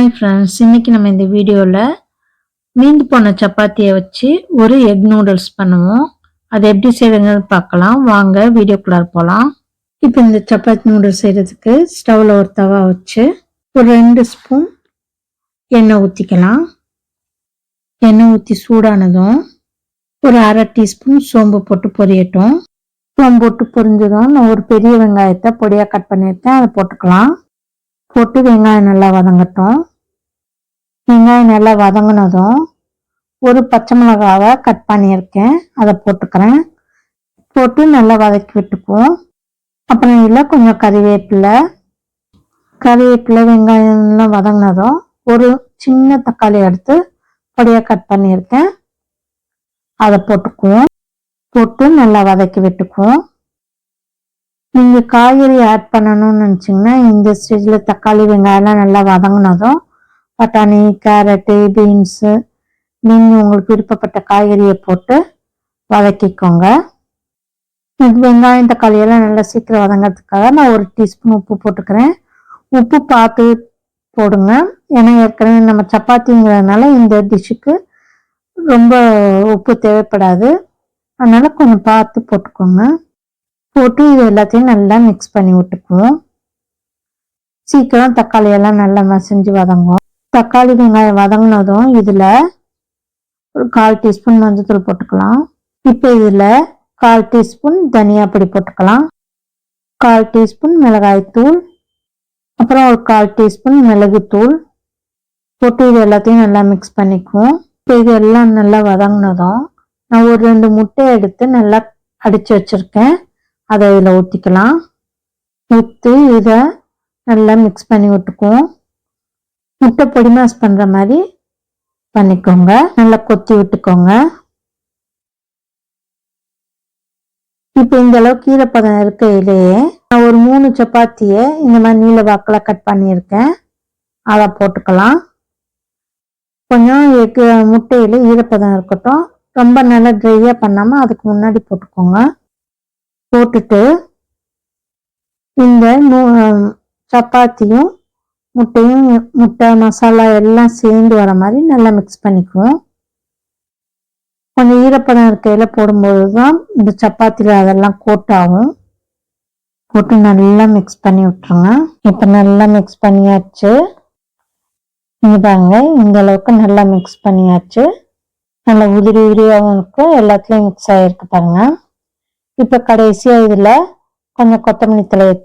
Hi friends, இன்னைக்கு நம்ம இந்த வீடியோவில் மீந்து போன சப்பாத்தியை வச்சு ஒரு எக் நூடுல்ஸ் பண்ணுவோம். அது எப்படி செய்யறதுன்னு பார்க்கலாம். வாங்க வீடியோக்குள்ளே போகலாம். இப்போ இந்த சப்பாத்தி நூடுல்ஸ் செய்கிறதுக்கு ஸ்டவ்வில் ஒரு தவா வச்சு ஒரு 2 ஸ்பூன் எண்ணெய் ஊற்றிக்கலாம். எண்ணெய் ஊற்றி சூடானதும் ஒரு அரை டீஸ்பூன் சோம்பு போட்டு பொரியட்டும். சோம்பு போட்டு பொரிஞ்சதும் நான் ஒரு பெரிய வெங்காயத்தை பொடியாக கட் பண்ணியிருக்கேன், அதை போட்டுக்கலாம். போட்டு வெங்காயம் நல்லா வதங்கட்டும். வெங்காயம் நல்லா வதங்கினதும் ஒரு பச்சை மிளகாவை கட் பண்ணியிருக்கேன், அதை போட்டுக்கிறேன். போட்டு நல்லா வதக்கி விட்டுக்குவோம். அப்புறம் இதில் கொஞ்சம் கறிவேப்பிலை வெங்காயம்லாம் வதங்கினதும் ஒரு சின்ன தக்காளி எடுத்து பொடியாக கட் பண்ணியிருக்கேன், அதை போட்டுக்குவோம். போட்டு நல்லா வதக்கி விட்டுக்குவோம். நீங்கள் காய்கறி ஆட் பண்ணணும்னு நினச்சிங்கன்னா இந்த ஸ்டேஜில் தக்காளி வெங்காயம்லாம் நல்லா வதங்கினதும் பட்டாணி, கேரட்டு, பீன்ஸு நீங்கள் உங்களுக்கு விருப்பப்பட்ட காய்கறியை போட்டு வதக்கிக்கோங்க. வெங்காயம் தக்காளியெல்லாம் நல்லா சீக்கிரம் வதங்கிறதுக்காக நான் ஒரு டீஸ்பூன் உப்பு போட்டுக்கிறேன். உப்பு பார்த்து போடுங்க, ஏன்னா ஏற்கனவே நம்ம சப்பாத்திங்கிறதுனால இந்த டிஷ்ஷுக்கு ரொம்ப உப்பு தேவைப்படாது, அதனால் கொஞ்சம் பார்த்து போட்டுக்கோங்க. போட்டு இது எல்லாத்தையும் நல்லா மிக்ஸ் பண்ணி விட்டுக்குவோம். சீக்கிரம் தக்காளியெல்லாம் நல்லா மசிஞ்சு வதங்கும். தக்காளி வெங்காயம் வதங்கினதும் இதில் ஒரு 1/4 டீஸ்பூன் மஞ்சள்தூள் போட்டுக்கலாம். இப்போ இதில் 1/4 டீஸ்பூன் தனியா பொடி போட்டுக்கலாம், 1/4 டீஸ்பூன் மிளகாய்த்தூள், அப்புறம் ஒரு 1/4 டீஸ்பூன் மிளகுத்தூள் போட்டு இது எல்லாத்தையும் நல்லா மிக்ஸ் பண்ணிக்குவோம். இப்போ இது எல்லாம் நல்லா வதங்கினதும் நான் ஒரு 2 முட்டை எடுத்து நல்லா அடித்து வச்சுருக்கேன், அதை இதில் ஊற்றிக்கலாம். ஊற்றி இதை நல்லா மிக்ஸ் பண்ணி விட்டுக்குவோம். முட்டை பொடி மாஸ் பண்ணுற மாதிரி பண்ணிக்கோங்க, நல்லா கொத்தி விட்டுக்கோங்க. இப்போ இந்த அளவுக்கு ஈரப்பதம் இருக்கையிலேயே நான் ஒரு 3 சப்பாத்தியை இந்த மாதிரி நீல வாக்கில் கட் பண்ணியிருக்கேன், அதை போட்டுக்கலாம். கொஞ்சம் முட்டையில் ஈரப்பதம் இருக்கட்டும், ரொம்ப நல்லா ட்ரையாக பண்ணாமல் அதுக்கு முன்னாடி போட்டுக்கோங்க. போட்டுட்டு இந்த சப்பாத்தியும் முட்டையும் முட்டை மசாலா எல்லாம் சேர்ந்து வர மாதிரி நல்லா மிக்ஸ் பண்ணிக்குவோம். கொஞ்சம் ஈரப்பதம் இருக்கையில் போடும்போது தான் இந்த சப்பாத்தியில் அதெல்லாம் கோட் ஆகும். போட்டு நல்லா மிக்ஸ் பண்ணி விட்டுருங்க. இப்போ நல்லா மிக்ஸ் பண்ணியாச்சு. இதாங்க இந்த அளவுக்கு நல்லா மிக்ஸ் பண்ணியாச்சு. நல்லா உதிரியாகவும் இருக்கு, எல்லாத்துலேயும் மிக்ஸ் ஆகிருக்கு பாருங்க. இப்போ கடைசியாக இதில் கொஞ்சம் கொத்தமல்லி தழையை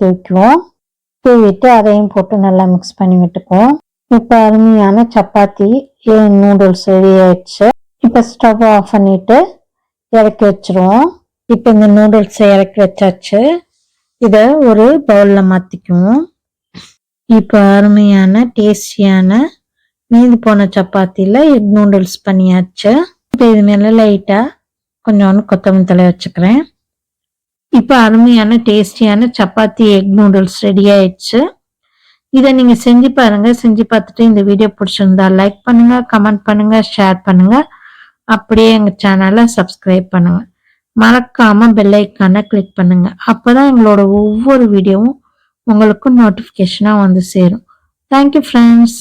தூவிட்டு அதையும் போட்டு நல்லா மிக்ஸ் பண்ணி விட்டுக்குவோம். இப்போ அருமையான சப்பாத்தி நூடுல்ஸ் ரெடி ஆயிடுச்சு. இப்போ ஸ்டவ் ஆஃப் பண்ணிட்டு இறக்கி வச்சிருவோம். இப்போ இந்த நூடுல்ஸை இறக்கி வச்சாச்சு. இதை ஒரு பவுலில் மாற்றிக்குவோம். இப்போ அருமையான டேஸ்டியான மீந்து போன சப்பாத்தியில் எக் நூடுல்ஸ் பண்ணியாச்சு. இப்போ இது மேலே லைட்டாக கொஞ்சோண்டு கொத்தமல்லி தழை வச்சுக்கிறேன். இப்போ அருமையான டேஸ்டியான சப்பாத்தி எக் நூடுல்ஸ் ரெடி ஆயிடுச்சு. இதை நீங்கள் செஞ்சு பாருங்க. செஞ்சு பார்த்துட்டு இந்த வீடியோ பிடிச்சிருந்தா லைக் பண்ணுங்க, கமெண்ட் பண்ணுங்க, ஷேர் பண்ணுங்க. அப்படியே எங்கள் சேனலை சப்ஸ்கிரைப் பண்ணுங்க. மறக்காம பெல் ஐக்கானை கிளிக் பண்ணுங்க. அப்போதான் எங்களோட ஒவ்வொரு வீடியோவும் உங்களுக்கு நோட்டிஃபிகேஷனாக வந்து சேரும். Thank you friends.